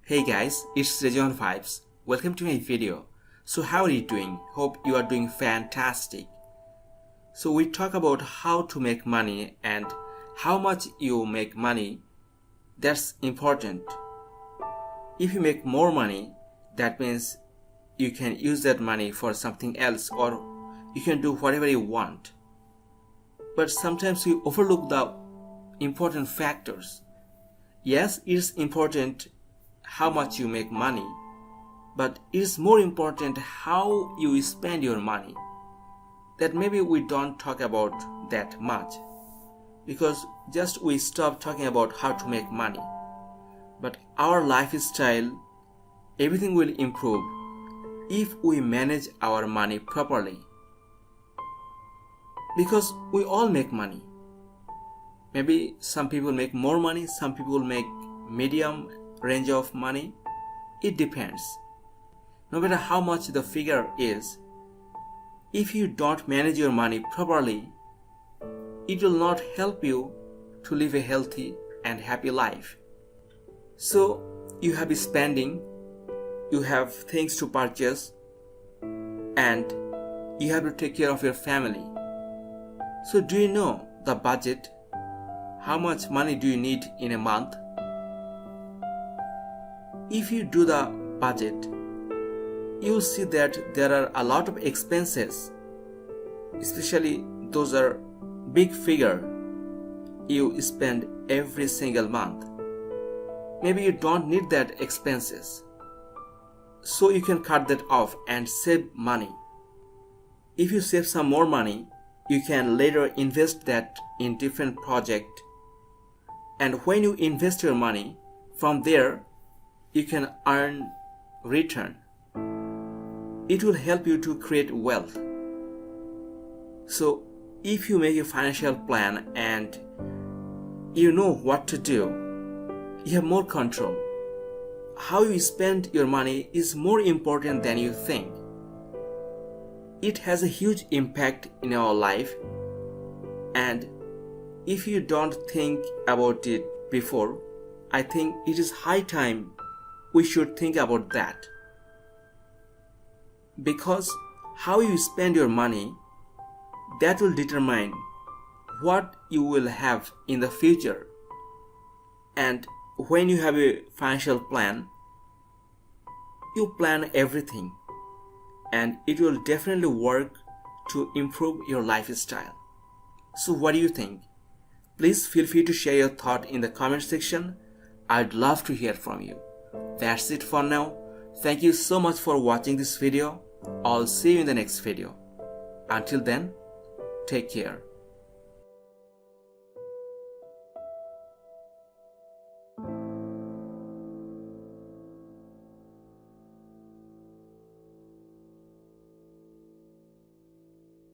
Hey guys, it's Rejon Vibes. Welcome to my video. So how are you doing? Hope you are doing fantastic. So we talk about how to make money and how much you make money. That's important. If you make more money, that means you can use that money for something else or you can do whatever you want. But sometimes we overlook the important factors. Yes, it's important how much you make money, but it is more important how you spend your money. That maybe we don't talk about that much because just we stop talking about how to make money. But our lifestyle, everything will improve if we manage our money properly. Because we all make money. Maybe some people make more money, some people make medium range of money. It depends. No matter how much the figure is, if you don't manage your money properly, it will not help you to live a healthy and happy life. So you have spending, you have things to purchase, and you have to take care of your family. So do you know the budget? How much money do you need in a month? If you do the budget, you'll see that there are a lot of expenses, especially those are big figure you spend every single month. Maybe you don't need that expenses, so you can cut that off and save money. If you save some more money, you can later invest that in different project, and when you invest your money, from there you can earn return. It will help you to create wealth. So if you make a financial plan and you know what to do, you have more control. How you spend your money is more important than you think. It has a huge impact in our life, and if you don't think about it before, I think it is high time we should think about that. Because how you spend your money, that will determine what you will have in the future. And when you have a financial plan, you plan everything, and it will definitely work to improve your lifestyle. So what do you think? Please feel free to share your thought in the comment section. I'd love to hear from you. That's it for now. Thank you so much for watching this video. I'll see you in the next video. Until then, take care.